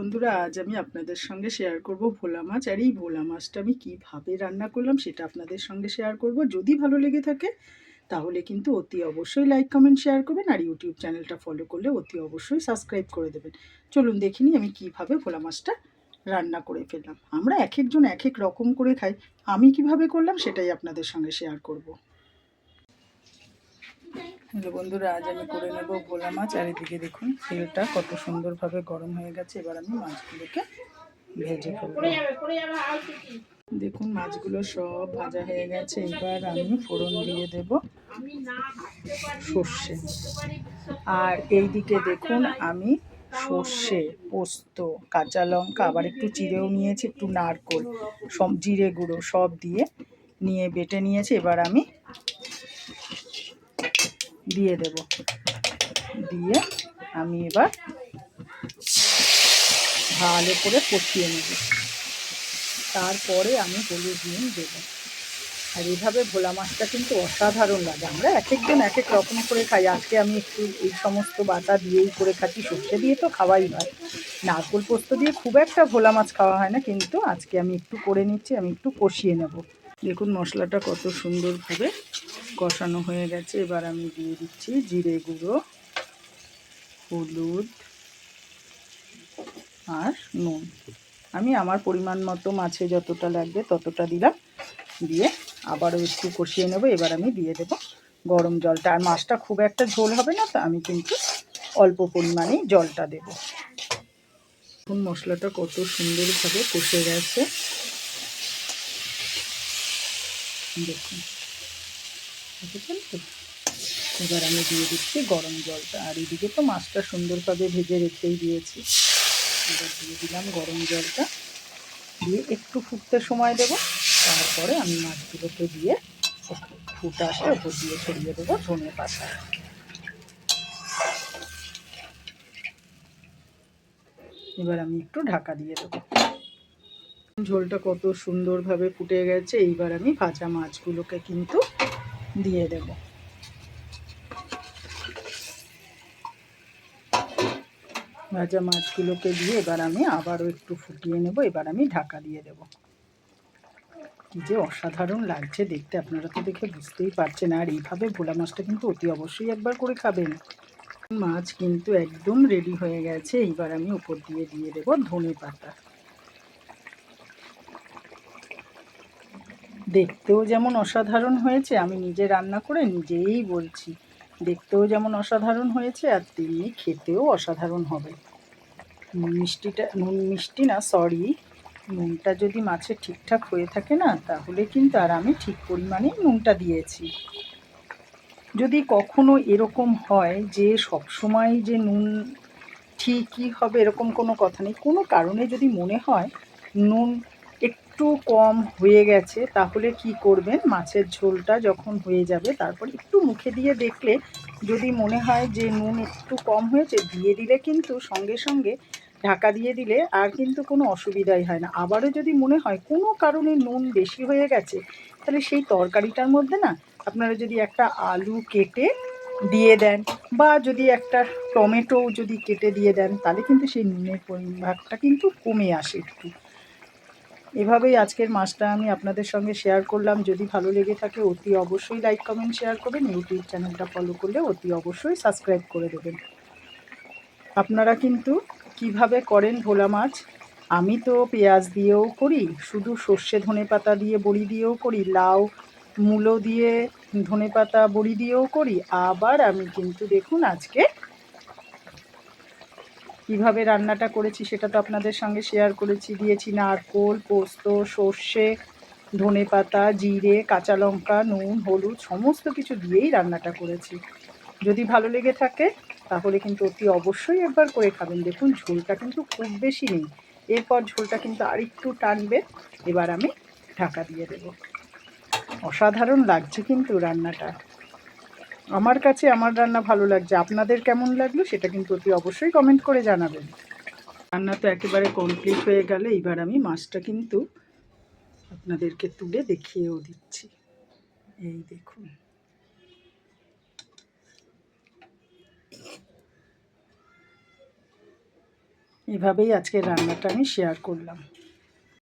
বন্ধুরা, আজ আমি আপনাদের সঙ্গে শেয়ার করব ভোলা মাছ। আর এই ভোলা মাছটা আমি কিভাবে রান্না করলাম সেটা আপনাদের সঙ্গে শেয়ার করব। যদি ভালো লেগে থাকে তাহলে কিন্তু অতি অবশ্যই লাইক কমেন্ট শেয়ার করবেন, আর ইউটিউব চ্যানেলটা ফলো করলে অতি অবশ্যই সাবস্ক্রাইব করে দেবেন। চলুন দেখিনি আমি কিভাবে ভোলা মাছটা রান্না করে ফেললাম। আমরা এক একজন এক এক রকম করে খাই, আমি কিভাবে করলাম সেটাই আপনাদের সঙ্গে শেয়ার করব। হ্যালো বন্ধুরা, আজ আমি করে নেব ভোলা মাছ। আর এদিকে দেখুন তেলটা কত সুন্দরভাবে গরম হয়ে গেছে। এবার আমি মাছগুলোকে ভেজে ফেলবো। দেখুন মাছগুলো সব ভাজা হয়ে গেছে। এবার আমি ফোড়ন দিয়ে দেব সর্ষে। আর এইদিকে দেখুন আমি সর্ষে, পোস্ত, কাঁচা লঙ্কা, আবার একটু চিড়েও নিয়েছি, একটু নারকোল, সব জিরে গুঁড়ো সব নিয়ে বেটে নিয়েছি। এবার আমি দিয়ে দেব। দিয়ে আমি এবার ভালো করে কষিয়ে নেব। তারপরে আমি হলুদ নুন দেবো। আর এইভাবে ভোলা মাছটা কিন্তু অসাধারণ লাগে। আমরা এক একজন এক এক রকম করে খাই। আজকে আমি একটু এই সমস্ত বাটা দিয়েই করে খাচ্ছি। সর্ষে দিয়ে তো খাওয়াই হয়, নারকোল পোস্ত দিয়ে খুব একটা ভোলা মাছ খাওয়া হয় না, কিন্তু আজকে আমি একটু করে নিচ্ছি। আমি একটু কষিয়ে নেব। দেখুন মশলাটা কত সুন্দরভাবে কষানো হয়ে গেছে। এবার আমি দিয়ে দিচ্ছি জিরে গুঁড়ো, হলুদ আর নুন। আমি আমার পরিমাণ মতো মাছে যতটা লাগবে ততটা দিলাম। দিয়ে আবারও একটু কষিয়ে নেব। এবার আমি দিয়ে দেব গরম জলটা। আর মাছটা খুব একটা ঝোল হবে না, তো আমি কিন্তু অল্প পরিমাণেই জলটা দেব। এখন মশলাটা কত সুন্দরভাবে কষে গেছে দেখুন, বুঝেছেন তো? এবার আমি দিয়ে দিচ্ছি গরম জলটা। আর এদিকে তো মাছটা সুন্দরভাবে ভেজে রেখেই দিয়েছি। এবার দিয়ে দিলাম গরম জলটা। দিয়ে একটু ফুটতে সময় দেব। তারপরে আমি মাছগুলোকে দিয়ে ফুট আসলে ওপর দিয়ে ছড়িয়ে দেবো ধনে পাতা। এবার আমি একটু ঢাকা দিয়ে দেবো। ঝোলটা কত সুন্দরভাবে ফুটে গেছে। এইবার আমি ভাজা মাছগুলোকে কিন্তু দিয়ে দেব। ভাজা মাছগুলোকে দিয়ে এবার আমি আবারও একটু ফুটিয়ে নেব। এবার আমি ঢাকা দিয়ে দেব। কি যে অসাধারণ লাগছে দেখতে, আপনারা তো দেখে বুঝতেই পারছেন। আর এইভাবে ভোলা মাছটা কিন্তু অতি অবশ্যই একবার করে খাবেন। মাছ কিন্তু একদম রেডি হয়ে গেছে। এইবার আমি উপর দিয়ে দেব ধনে পাতা। দেখতেও যেমন অসাধারণ হয়েছে, আমি নিজে রান্না করে নিজেই বলছি, দেখতেও যেমন অসাধারণ হয়েছে আর তেমনি খেতেও অসাধারণ হবে। নুনটা যদি মাছের ঠিকঠাক হয়ে থাকে না, তাহলে কিন্তু, আর আমি ঠিক পরিমাণে নুনটা দিয়েছি। যদি কখনো এরকম হয় যে সবসময় যে নুন ঠিকই হবে এরকম কোনো কথা নেই, কোনো কারণে যদি মনে হয় নুন একটু কম হয়ে গেছে, তাহলে কি করবেন, মাছের ঝোলটা যখন হয়ে যাবে তারপর একটু মুখে দিয়ে দেখলে যদি মনে হয় যে নুন একটু কম হয়েছে, দিয়ে দিলে কিন্তু সঙ্গে সঙ্গে ঢাকা দিয়ে দিলে আর কিন্তু কোনো অসুবিধাই হয় না। আবারও যদি মনে হয় কোনো কারণে নুন বেশি হয়ে গেছে, তাহলে সেই তরকারিটার মধ্যে না আপনারা যদি একটা আলু কেটে দিয়ে দেন, বা যদি একটা টমেটো যদি কেটে দিয়ে দেন, তাহলে কিন্তু সেই নুনের পরিমাণটা কিন্তু কমে আসে একটু। এভাবেই আজকের মাছটা আমি আপনাদের সঙ্গে শেয়ার করলাম। যদি ভালো লেগে থাকে অতি অবশ্যই লাইক কমেন্ট শেয়ার করবেন। ইউটিউব চ্যানেলটা ফলো করলে অতি অবশ্যই সাবস্ক্রাইব করে দেবেন। আপনারা কিন্তু কিভাবে করেন ভোলা মাছ? আমি তো পেঁয়াজ দিয়েও করি, শুধু সর্ষে ধনে পাতা দিয়ে বড়ি দিয়েও করি, লাউ মূলো দিয়ে ধনে পাতা বড়ি দিয়েও করি। আবার আমি কিন্তু দেখুন আজকে কিভাবে রান্নাটা করেছি সেটা তো আপনাদের সঙ্গে শেয়ার করেছি। দিয়েছি নারকোল, পোস্ত, সর্ষে, ধনে পাতা, জিরে, কাঁচা লঙ্কা, নুন, হলুদ সমস্ত কিছু দিয়েই রান্নাটা করেছি। যদি ভালো লেগে থাকে তাহলে কিন্তু অতি অবশ্যই একবার করে খাবেন। দেখুন ঝোলটা কিন্তু খুব বেশি নেই, এরপর ঝোলটা কিন্তু আরেকটু টানবে। এবার আমি ঢাকা দিয়ে দেব। অসাধারণ লাগছে কিন্তু রান্নাটা। আমার কাছে আমার রান্না ভালো লাগছে, আপনাদের কেমন লাগলো সেটা কিন্তু অতি অবশ্যই কমেন্ট করে জানাবেন। রান্না তো একেবারে কমপ্লিট হয়ে গেলে এবার আমি মাছটা কিন্তু আপনাদেরকে তুলে দেখিয়েও দিচ্ছি। এই দেখুন, এভাবেই আজকে রান্নাটা আমি শেয়ার করলাম।